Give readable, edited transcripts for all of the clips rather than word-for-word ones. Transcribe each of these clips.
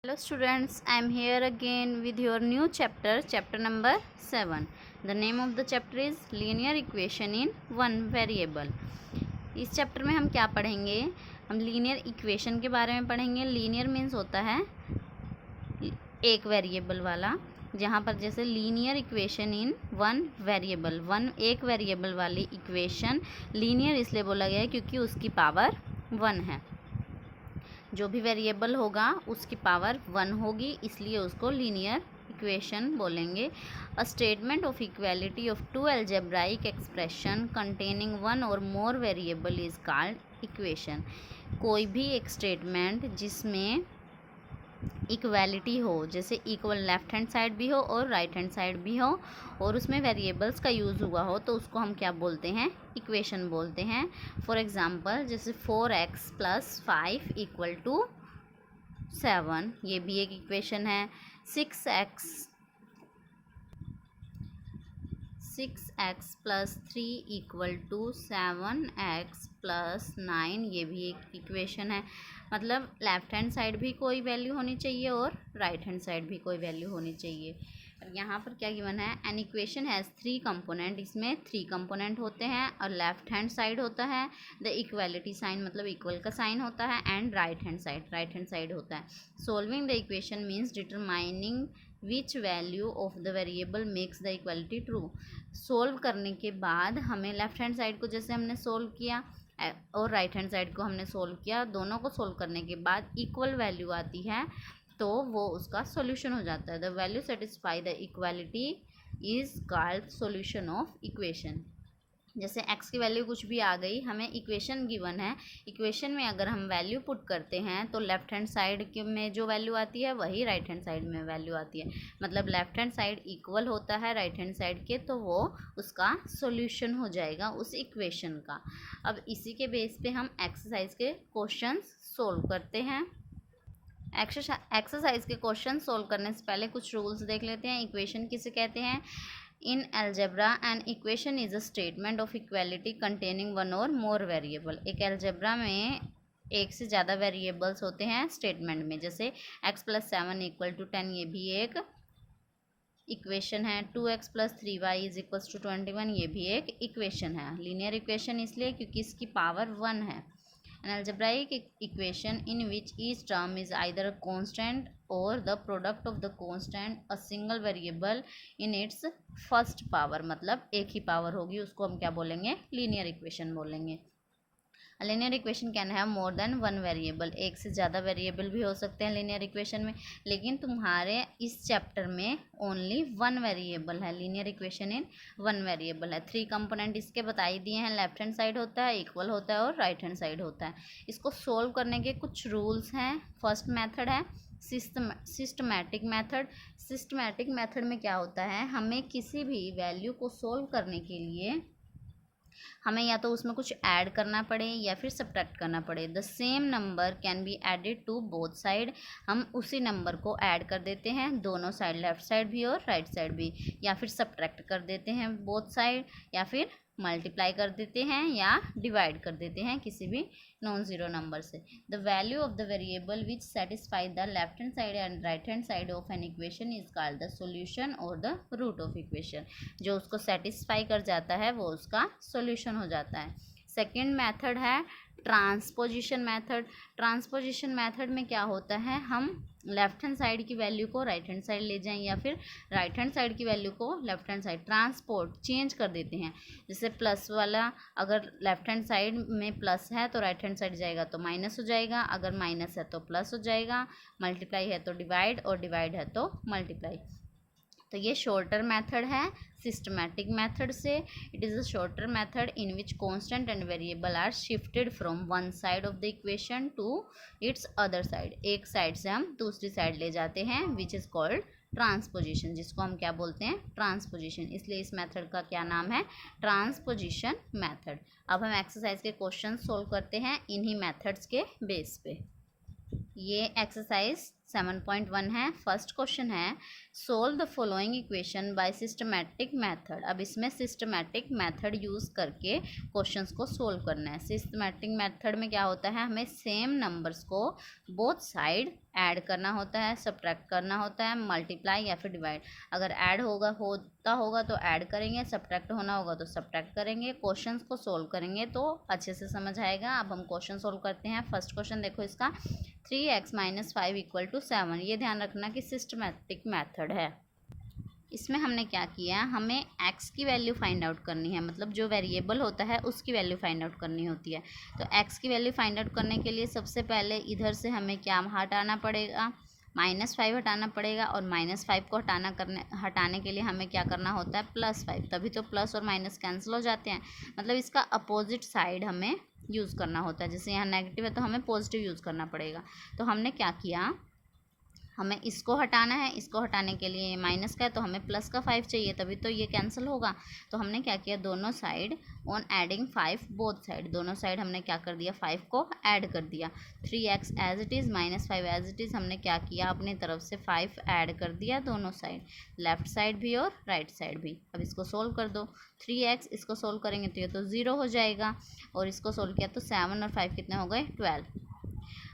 Hello students, I am here again with your new chapter, chapter number 7. The name of the chapter is linear equation in one variable. इस chapter में हम क्या पढ़ेंगे? हम linear equation के बारे में पढ़ेंगे. लीनियर मीन्स होता है एक वेरिएबल वाला, जहाँ पर जैसे linear equation in one variable, एक वेरिएबल वाली इक्वेशन लीनियर इसलिए बोला गया है क्योंकि उसकी पावर 1 है. जो भी वेरिएबल होगा उसकी पावर 1 होगी, इसलिए उसको लीनियर इक्वेशन बोलेंगे. A statement of equality of two algebraic expression containing one or more variable is called equation. कोई भी एक स्टेटमेंट जिसमें इक्वालिटी हो, जैसे इक्वल लेफ्ट हैंड साइड भी हो और राइट हैंड साइड भी हो, और उसमें वेरिएबल्स का यूज़ हुआ हो, तो उसको हम क्या बोलते हैं? इक्वेशन बोलते हैं. फॉर एग्जांपल जैसे 4x + 5 = 7, ये भी एक इक्वेशन है. 6x + 3 = 7x + 9, ये भी एक इक्वेशन है. मतलब लेफ्ट हैंड साइड भी कोई वैल्यू होनी चाहिए और राइट हैंड साइड भी कोई वैल्यू होनी चाहिए. यहाँ पर क्या गिवन है? An equation has 3 component. इसमें 3 कंपोनेंट होते हैं और लेफ्ट हैंड साइड होता है द इक्वालिटी साइन, मतलब इक्वल का साइन होता है, एंड राइट हैंड साइड होता है. Solving the equation means determining which value of the variable makes the equality true. Solve करने के बाद हमें लेफ्ट हैंड साइड को जैसे हमने सोल्व किया और राइट हैंड साइड को हमने सोल्व किया, दोनों को सोल्व करने के बाद इक्वल वैल्यू आती है तो वो उसका सॉल्यूशन हो जाता है. The value satisfy the equality is called solution of equation. जैसे x की वैल्यू कुछ भी आ गई, हमें इक्वेशन गिवन है, इक्वेशन में अगर हम वैल्यू पुट करते हैं तो लेफ्ट हैंड साइड में जो वैल्यू आती है वही राइट हैंड साइड में वैल्यू आती है. मतलब लेफ्ट हैंड साइड इक्वल होता है राइट हैंड साइड के, तो वो उसका सॉल्यूशन हो जाएगा उस इक्वेशन का. अब इसी के बेस पे हम एक्सरसाइज के क्वेश्चंस सोल्व करते हैं. एक्सरसाइज के क्वेश्चन सोल्व करने से पहले कुछ रूल्स देख लेते हैं. इक्वेशन किसे कहते हैं? In algebra an equation is a statement of equality containing one or more variable. एक अलजेब्रा में एक से ज़्यादा वेरिएबल्स होते हैं स्टेटमेंट में. जैसे x + 7 = 10, ये भी एक इक्वेशन है. 2x + 3y = 21, ये भी एक इक्वेशन है. लीनियर इक्वेशन इसलिए क्योंकि इसकी पावर 1 है. An algebraic equation in which each term is either a constant or the product of the constant, a single variable in its first power, मतलब एक ही पावर होगी, उसको हम क्या बोलेंगे? लीनियर इक्वेशन बोलेंगे. Linear equation can have more than one variable. एक से ज़्यादा वेरिएबल भी हो सकते हैं लीनियर इक्वेशन में, लेकिन तुम्हारे इस चैप्टर में ओनली 1 वेरिएबल है. लीनियर इक्वेशन इन 1 वेरिएबल है. 3 कंपोनेंट इसके बताई दिए हैं. लेफ्ट हैंड साइड होता है, इक्वल होता है और राइट हैंड साइड होता है. इसको सोल्व करने के कुछ रूल्स हैं. फर्स्ट मेथड है सिस्टमैटिक मेथड. सिस्टमैटिक मेथड में क्या होता है? हमें किसी भी वैल्यू को सोल्व करने के लिए हमें या तो उसमें कुछ ऐड करना पड़े या फिर सब्ट्रैक्ट करना पड़े. The same number can be added to both side. हम उसी नंबर को ऐड कर देते हैं दोनों साइड, लेफ्ट साइड भी और राइट साइड भी, या फिर सब्ट्रैक्ट कर देते हैं बोथ साइड, या फिर मल्टीप्लाई कर देते हैं या डिवाइड कर देते हैं किसी भी नॉन ज़ीरो नंबर से. The value of the variable which satisfy the left hand side and right hand side of N equation is called the solution और द रूट ऑफ इक्वेशन. जो उसको सेटिस्फाई कर जाता है वो उसका सॉल्यूशन हो जाता है. सेकेंड मेथड है ट्रांसपोजिशन मेथड. ट्रांसपोजिशन मेथड में क्या होता है? हम लेफ्ट हैंड साइड की वैल्यू को राइट हैंड साइड ले जाएं या फिर राइट हैंड साइड की वैल्यू को left hand side, transport change कर देते हैं. जैसे प्लस वाला अगर लेफ्ट हैंड साइड में प्लस है तो राइट हैंड साइड जाएगा तो माइनस हो जाएगा, अगर माइनस है तो प्लस हो जाएगा, मल्टीप्लाई है तो डिवाइड और डिवाइड है तो मल्टीप्लाई. तो ये शॉर्टर मेथड है सिस्टमैटिक मेथड से. It is a shorter method in which constant and variable are shifted from one side of the equation to its other side. एक साइड से हम दूसरी साइड ले जाते हैं, विच इज़ कॉल्ड ट्रांसपोजिशन, जिसको हम क्या बोलते हैं? ट्रांसपोजिशन. इसलिए इस मेथड का क्या नाम है? Transposition method. अब हम एक्सरसाइज के क्वेश्चन सोल्व करते हैं इन्हीं मेथड्स के बेस पे. ये एक्सरसाइज 7.1 है। फर्स्ट क्वेश्चन है solve the following equation by systematic method. अब इसमें सिस्टमैटिक मेथड यूज़ करके क्वेश्चंस को सोल्व करना है। सिस्टमैटिक मेथड में क्या होता है, हमें सेम नंबर्स को बोथ साइड ऐड करना होता है, सब्ट्रैक्ट करना होता है, मल्टीप्लाई या फिर डिवाइड। अगर ऐड होता होगा तो ऐड करेंगे, सब्ट्रैक्ट होना होगा तो सब्ट्रैक्ट करेंगे। क्वेश्चंस को सोल्व करेंगे तो अच्छे से समझ आएगा। अब हम क्वेश्चन सोल्व करते हैं। फर्स्ट क्वेश्चन देखो इसका 3x - 5 = 7। ये ध्यान रखना कि सिस्टमैटिक मेथड है। इसमें हमने क्या किया, हमें x की वैल्यू फाइंड आउट करनी है, मतलब जो वेरिएबल होता है उसकी वैल्यू फाइंड आउट करनी होती है। तो x की वैल्यू फाइंड आउट करने के लिए सबसे पहले इधर से हमें क्या हटाना पड़ेगा, -5 हटाना पड़ेगा। और -5 को हटाने के लिए हमें क्या करना होता है, +5। तभी तो प्लस और माइनस कैंसिल हो जाते हैं, मतलब इसका अपोजिट साइड हमें यूज़ करना होता है। जैसे यहाँ नेगेटिव है तो हमें पॉजिटिव यूज़ करना पड़ेगा। तो हमने क्या किया, हमें इसको हटाना है, इसको हटाने के लिए माइनस का है तो हमें प्लस का 5 चाहिए, तभी तो ये कैंसिल होगा। तो हमने क्या किया, दोनों side on adding 5 both side, दोनों साइड हमने क्या कर दिया, 5 को ऐड कर दिया। 3x as it is -5 as it is, हमने क्या किया, अपनी तरफ से 5 ऐड कर दिया दोनों साइड, लेफ्ट साइड भी और राइट साइड भी। अब इसको सोल्व कर दो। 3x इसको सोल्व करेंगे तो ये तो 0 हो जाएगा, और इसको सोल्व किया तो 7 और 5 कितने हो गए, 12।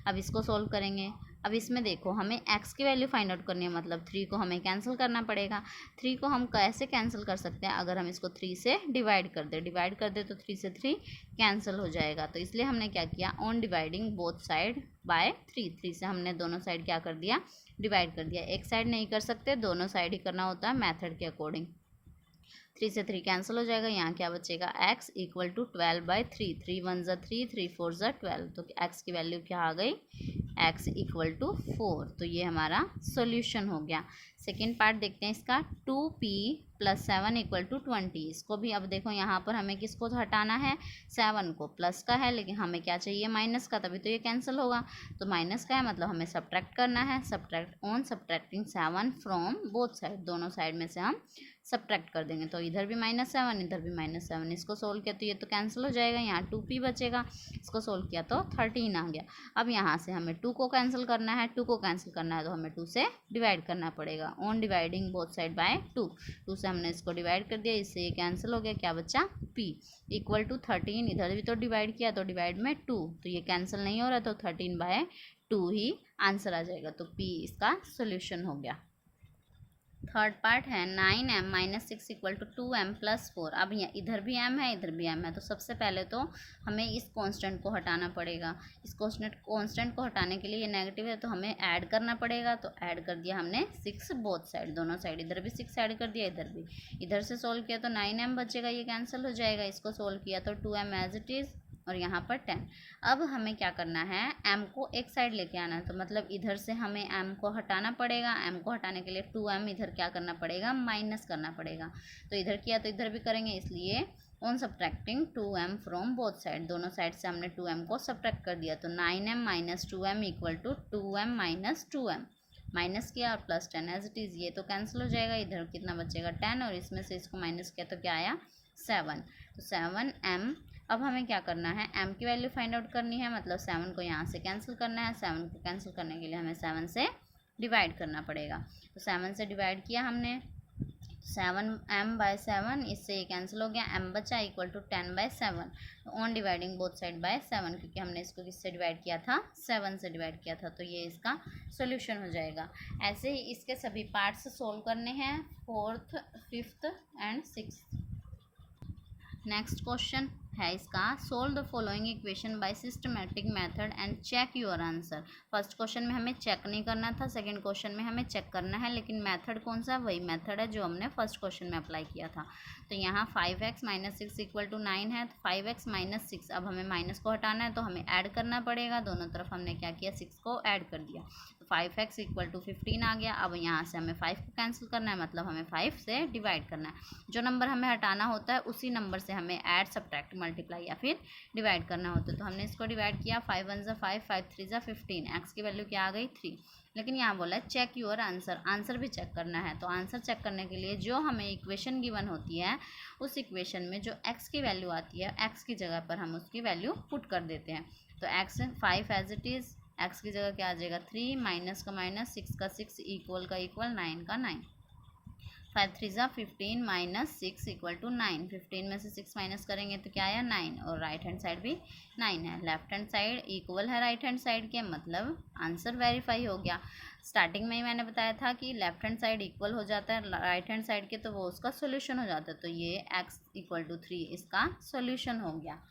अब इसको सोल्व करेंगे। अब इसमें देखो हमें x की वैल्यू फाइंड आउट करनी है, मतलब 3 को हमें कैंसिल करना पड़ेगा। 3 को हम कैसे कैंसिल कर सकते हैं, अगर हम इसको 3 से डिवाइड कर दे तो 3 से 3 कैंसिल हो जाएगा। तो इसलिए हमने क्या किया, on dividing both side by 3 से हमने दोनों साइड क्या कर दिया, डिवाइड कर दिया। एक साइड नहीं कर सकते, दोनों साइड ही करना होता है मेथड के अकॉर्डिंग। 3 से 3 कैंसिल हो जाएगा, यहाँ क्या बचेगा, x = 12/3। 3 1 = 3, 3 4 = 12। तो x की वैल्यू क्या आ गई, x = 4। तो ये हमारा सॉल्यूशन हो गया। सेकेंड पार्ट देखते हैं इसका, 2p + 7 = 20। इसको भी अब देखो यहाँ पर हमें किसको हटाना है, 7 को, प्लस का है लेकिन हमें क्या चाहिए, माइनस का, तभी तो ये कैंसिल होगा। तो माइनस का है मतलब हमें सब्ट्रैक्ट करना है। सब्ट्रैक्टिंग 7 फ्रॉम बोथ साइड, दोनों साइड में से हम सब्ट्रैक्ट कर देंगे। तो इधर भी -7 इधर भी -7, इसको सोल्व किया तो ये तो कैंसिल हो जाएगा, यहाँ 2p बचेगा। इसको सोल्व किया तो 13 आ गया। अब यहाँ से हमें 2 को कैंसिल करना है, 2 को कैंसिल करना है तो हमें 2 से डिवाइड करना पड़ेगा। On dividing both side by 2 से हमने इसको डिवाइड कर दिया, इससे ये कैंसिल हो गया। क्या बचा, p = 13। इधर भी तो डिवाइड किया तो डिवाइड में 2, तो ये कैंसिल नहीं हो रहा, तो 13/2 ही आंसर आ जाएगा। तो p इसका सोल्यूशन हो गया। थर्ड पार्ट है 9m - 6 = 2m + 4। अब यहाँ इधर भी m है इधर भी m है, तो सबसे पहले तो हमें इस कांस्टेंट को हटाना पड़ेगा। इस कांस्टेंट को हटाने के लिए ये नेगेटिव है तो हमें ऐड करना पड़ेगा। तो ऐड कर दिया हमने 6 बोथ साइड, दोनों साइड, इधर भी 6 ऐड कर दिया, इधर भी। इधर से सोल्व किया तो 9m बचेगा, ये कैंसिल हो जाएगा। इसको सोल्व किया तो 2m एज इट इज़, और यहाँ पर 10। अब हमें क्या करना है, m को एक साइड लेके आना है, तो मतलब इधर से हमें m को हटाना पड़ेगा। m को हटाने के लिए 2m इधर क्या करना पड़ेगा, माइनस करना पड़ेगा। तो इधर किया तो इधर भी करेंगे, इसलिए on subtracting 2m from both side, दोनों साइड से हमने 2m को सब्ट्रैक्ट कर दिया। तो 9m - 2m = 2m - 2m, minus किया और +10 एज इट इज़, ये तो कैंसिल हो जाएगा। इधर कितना बचेगा, 10, और इसमें से इसको माइनस किया तो क्या आया, 7। तो 7m। अब हमें क्या करना है, m की वैल्यू फाइंड आउट करनी है, मतलब 7 को यहाँ से कैंसिल करना है। 7 को कैंसिल करने के लिए हमें 7 से डिवाइड करना पड़ेगा। तो 7 से डिवाइड किया हमने, 7m/7, इससे ये कैंसिल हो गया, m बचा = 10/7। On dividing both side by 7, क्योंकि हमने इसको किससे डिवाइड किया था, 7 से डिवाइड किया था। तो ये इसका सोल्यूशन हो जाएगा। ऐसे ही इसके सभी पार्ट्स सोल्व करने हैं, 4th, 5th and 6th। Next question है इसका, solve the following equation by systematic method and check your answer. First question में हमें चेक नहीं करना था, सेकंड क्वेश्चन में हमें चेक करना है, लेकिन मेथड कौन सा, वही मेथड है जो हमने फर्स्ट क्वेश्चन में अप्लाई किया था। तो यहाँ 5x - 6 = 9 है, तो 5x - 6, अब हमें माइनस को हटाना है तो हमें ऐड करना पड़ेगा। दोनों तरफ हमने क्या किया, 6 को ऐड कर दिया, तो 5x = 15 आ गया। अब यहाँ से हमें 5 को कैंसिल करना है, मतलब हमें 5 से डिवाइड करना है। जो नंबर हमें हटाना होता है उसी नंबर से हमें ऐड, सब्ट्रैक्ट, मल्टीप्लाई या फिर डिवाइड करना होता है। तो हमने इसको डिवाइड किया, 5 1 = 5, 5 3 = 15, x की वैल्यू क्या आ गई, 3। लेकिन यहाँ बोला है चेक योर आंसर, आंसर भी चेक करना है। तो आंसर चेक करने के लिए जो हमें इक्वेशन गिवन होती है, उस इक्वेशन में जो x की वैल्यू आती है, x की जगह पर हम उसकी वैल्यू पुट कर देते हैं। तो x 5 as it is, x की जगह क्या आ जाएगा 3, माइनस का माइनस, 6 का 6, इक्वल का इक्वल, 9 का 9। 5 3 ज़ा 15 माइनस 6 इक्वल टू 9। 15 में से 6 माइनस करेंगे तो क्या आया 9, और राइट हैंड साइड भी 9 है। लेफ्ट हैंड साइड इक्वल है राइट हैंड साइड के, मतलब आंसर वेरीफाई हो गया। स्टार्टिंग में ही मैंने बताया था कि लेफ्ट हैंड साइड इक्वल हो जाता है राइट हैंड साइड के, तो वो उसका सोल्यूशन हो जाता है। तो ये x इक्वल टू 3 इसका सोल्यूशन हो गया।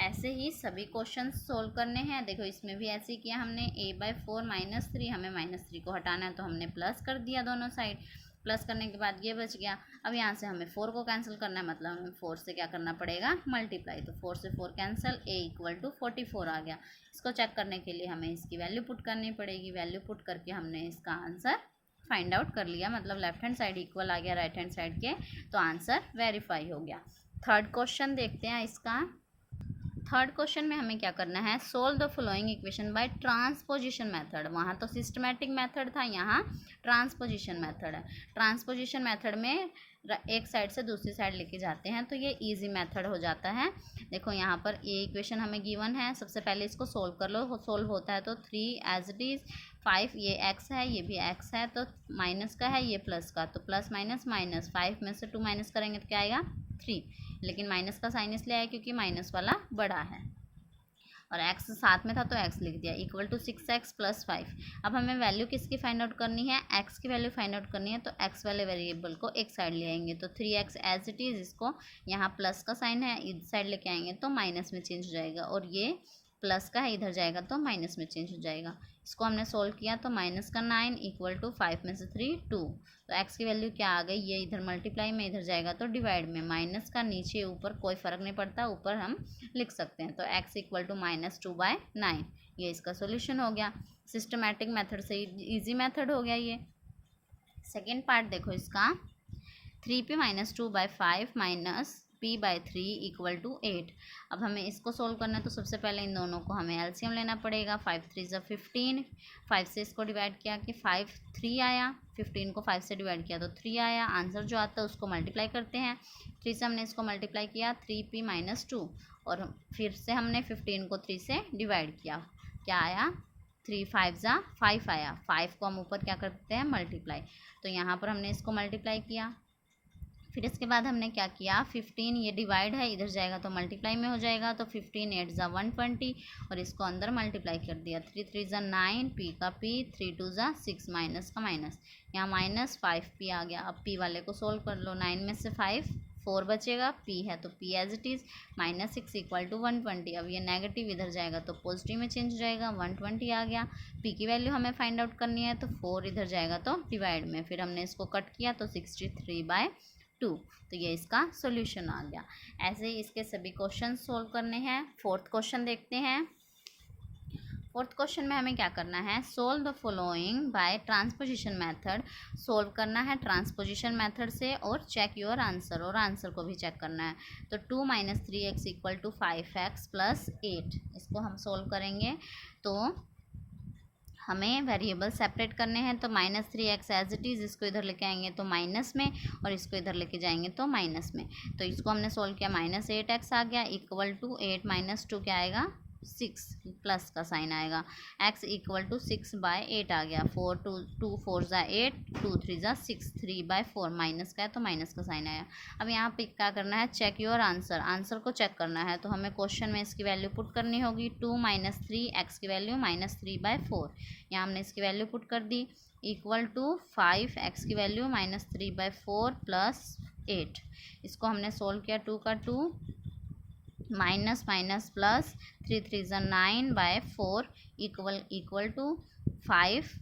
ऐसे ही सभी क्वेश्चन सोल्व करने हैं। देखो इसमें भी ऐसे ही किया हमने, a/4 माइनस 3, हमें माइनस 3 को हटाना है तो हमने प्लस कर दिया दोनों साइड। प्लस करने के बाद ये बच गया। अब यहाँ से हमें 4 को कैंसिल करना है, मतलब हमें 4 से क्या करना पड़ेगा मल्टीप्लाई। तो 4 से 4 कैंसिल, a इक्वल टू 44 आ गया। इसको चेक करने के लिए हमें इसकी वैल्यू पुट करनी पड़ेगी। वैल्यू पुट करके हमने इसका आंसर फाइंड आउट कर लिया, मतलब लेफ्ट हैंड साइड इक्वल आ गया राइट हैंड साइड के, तो आंसर वेरीफाई हो गया। थर्ड क्वेश्चन देखते हैं इसका। थर्ड क्वेश्चन में हमें क्या करना है, solve the following equation bye transposition method. वहाँ तो सिस्टमैटिक मेथड था, यहाँ ट्रांसपोजिशन मेथड है। ट्रांसपोजिशन मेथड में एक साइड से दूसरी साइड लेके जाते हैं, तो ये इजी मेथड हो जाता है। देखो यहाँ पर ये इक्वेशन हमें गिवन है, सबसे पहले इसको सोल्व कर लो। सोल्व होता है तो 3 एज इट इज़, 5 ये x है, ये भी x है, तो माइनस का है, ये प्लस का, तो प्लस माइनस माइनस, 5 में से 2 माइनस करेंगे तो क्या आएगा 3। लेकिन माइनस का साइन इसलिए आया क्योंकि माइनस वाला बड़ा है, और x साथ में था तो x लिख दिया, इक्वल टू 6x प्लस 5। अब हमें वैल्यू किसकी फाइंड आउट करनी है, x की वैल्यू फाइंड आउट करनी है। तो x वाले वेरिएबल को एक साइड ले आएंगे, तो 3x एज इट इज़, इसको यहाँ प्लस का साइन है इस साइड लेके आएंगे तो माइनस में चेंज हो जाएगा, और ये प्लस का है इधर जाएगा तो माइनस में चेंज हो जाएगा। इसको हमने सोल्व किया तो माइनस का 9 इक्वल टू 5 में से 3 2, तो x की वैल्यू क्या आ गई, ये इधर मल्टीप्लाई में, इधर जाएगा तो डिवाइड में। माइनस का नीचे ऊपर कोई फ़र्क नहीं पड़ता, ऊपर हम लिख सकते हैं। तो x इक्वल टू -2/9, ये इसका सोल्यूशन हो गया। सिस्टमैटिक मेथड से ईजी मेथड हो गया ये। सेकेंड पार्ट देखो इसका, 3p - 2/5 minus p/3 equal to 8। अब हमें इसको सोल्व करना है, तो सबसे पहले इन दोनों को हमें एलसीएम लेना पड़ेगा। 5 3 ज़ा 15, 5 से इसको डिवाइड किया कि 5 3 आया, 15 को 5 से डिवाइड किया तो 3 आया। आंसर जो आता है उसको मल्टीप्लाई करते हैं। 3 से हमने इसको मल्टीप्लाई किया 3p - 2, और फिर से हमने 15 को 3 से डिवाइड किया, क्या आया 3 5 ज़ा 5 आया। 5 को हम ऊपर क्या करते हैं मल्टीप्लाई, तो यहाँ पर हमने इसको मल्टीप्लाई किया। फिर इसके बाद हमने क्या किया, 15 ये डिवाइड है, इधर जाएगा तो मल्टीप्लाई में हो जाएगा, तो 15 8 ज़ा 120, और इसको अंदर मल्टीप्लाई कर दिया। 3 3 ज़ा 9, p का p, 3 2 ज़ा 6, माइनस का माइनस, यहाँ माइनस 5p आ गया। अब p वाले को सोल्व कर लो, 9 में से 5 4 बचेगा, p है तो p as it is, -6 equal to 120। अब ये नेगेटिव इधर जाएगा तो पॉजिटिव में चेंज हो जाएगा, 120 आ गया। p की वैल्यू हमें फाइंड आउट करनी है, तो 4 इधर जाएगा तो डिवाइड में, फिर हमने इसको कट किया तो 63/2, तो ये इसका सॉल्यूशन आ गया। ऐसे ही इसके सभी क्वेश्चन सोल्व करने हैं। फोर्थ क्वेश्चन देखते हैं। फोर्थ क्वेश्चन में हमें क्या करना है, solve the following bye transposition method. Solve करना है ट्रांसपोजिशन मेथड से, और चेक योर आंसर, और आंसर को भी चेक करना है। तो 2 - 3x equal to 5x plus 8, इसको हम सोल्व करेंगे। तो हमें वेरिएबल सेपरेट करने हैं, तो -3x एज इट इज़, इसको इधर लेके आएंगे तो माइनस में, और इसको इधर लेके जाएंगे तो माइनस में। तो इसको हमने सोल्व किया, -8x आ गया, इक्वल टू 8 - 2 क्या आएगा 6, प्लस का साइन आएगा। x इक्वल टू 6/8 आ गया। 4 2 4 ज़ा 8, 2 3 ज़ा 6, 3/4, माइनस का है तो माइनस का साइन आया। अब यहाँ पे क्या करना है, चेक योर आंसर, आंसर को चेक करना है। तो हमें क्वेश्चन में इसकी वैल्यू पुट करनी होगी। 2 - 3, x की वैल्यू -3/4, यहाँ हमने इसकी वैल्यू पुट कर दी, इक्वल टू 5, x की वैल्यू -3/4 प्लस 8। इसको हमने सोल्व किया, 2 का 2, माइनस माइनस प्लस, 3 3 ज़ा 9/4 इक्वल टू 5।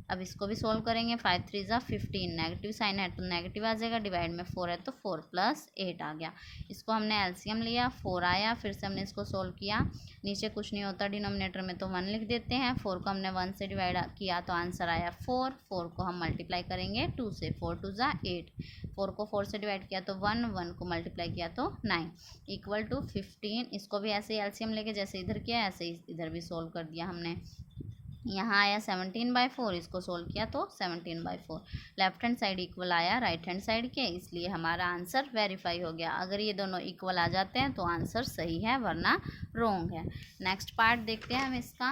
अब इसको भी सोल्व करेंगे, 5 3 ज़ा 15, नेगेटिव साइन है तो नेगेटिव आ जाएगा, डिवाइड में 4 है तो 4 प्लस 8 आ गया। इसको हमने एलसीएम लिया, 4 आया, फिर से हमने इसको सोल्व किया। नीचे कुछ नहीं होता डिनोमिनेटर में, तो 1 लिख देते हैं। 4 को हमने 1 से डिवाइड किया तो आंसर आया 4। 4 को हम मल्टीप्लाई करेंगे 2 से, 4 2 ज़ा 8, 4 को 4 से डिवाइड किया तो 1, 1 को मल्टीप्लाई किया तो 9, इक्वल टू 15। इसको भी ऐसे ही एलसीएम लेके जैसे इधर किया ऐसे ही इधर भी सोल्व कर दिया हमने। यहाँ आया 17/4, इसको सोल्व किया तो 17/4। लेफ्ट हैंड साइड इक्वल आया राइट हैंड साइड के, इसलिए हमारा आंसर वेरीफाई हो गया। अगर ये दोनों इक्वल आ जाते हैं तो आंसर सही है, वरना रॉन्ग है। नेक्स्ट पार्ट देखते हैं हम इसका।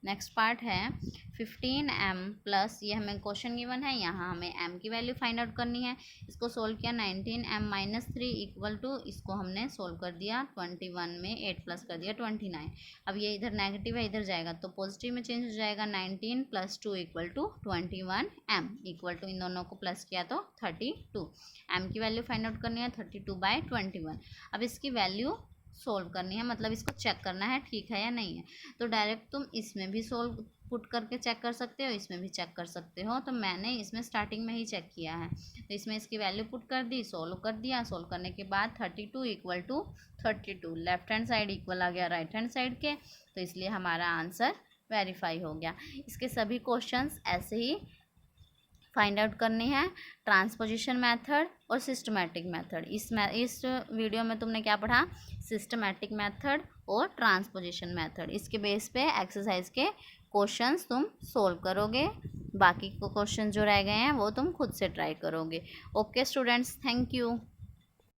नेक्स्ट पार्ट है 15m प्लस, ये हमें क्वेश्चन गिवन है, यहाँ हमें m की वैल्यू फाइंड आउट करनी है। इसको सोल्व किया 19m माइनस 3 इक्वल टू, इसको हमने सोल्व कर दिया 21 में 8 प्लस कर दिया 29। अब ये इधर नेगेटिव है, इधर जाएगा तो पॉजिटिव में चेंज हो जाएगा। 19 plus 2 equal to 21m equal to, इन दोनों को प्लस किया तो 32। m की वैल्यू फाइंड आउट करनी है 32/21। अब इसकी वैल्यू सोल्व करनी है, मतलब इसको चेक करना है ठीक है या नहीं है। तो डायरेक्ट तुम इसमें भी सोल्व पुट करके चेक कर सकते हो, इसमें भी चेक कर सकते हो। तो मैंने इसमें स्टार्टिंग में ही चेक किया है, तो इसमें इसकी वैल्यू पुट कर दी, सोल्व कर दिया। सोल्व करने के बाद 32 equal to 32, left hand side equal आ गया राइट हैंड साइड के, तो इसलिए हमारा आंसर वेरीफाई हो गया। इसके सभी क्वेश्चंस ऐसे ही फाइंड आउट करनी है, ट्रांसपोजिशन मेथड और सिस्टमैटिक मेथड। इस वीडियो में तुमने क्या पढ़ा, सिस्टमैटिक मेथड और ट्रांसपोजिशन मेथड। इसके बेस पे एक्सरसाइज के क्वेश्चंस तुम सोल्व करोगे, बाकी को क्वेश्चन जो रह गए हैं वो तुम खुद से ट्राई करोगे। Okay students, thank you.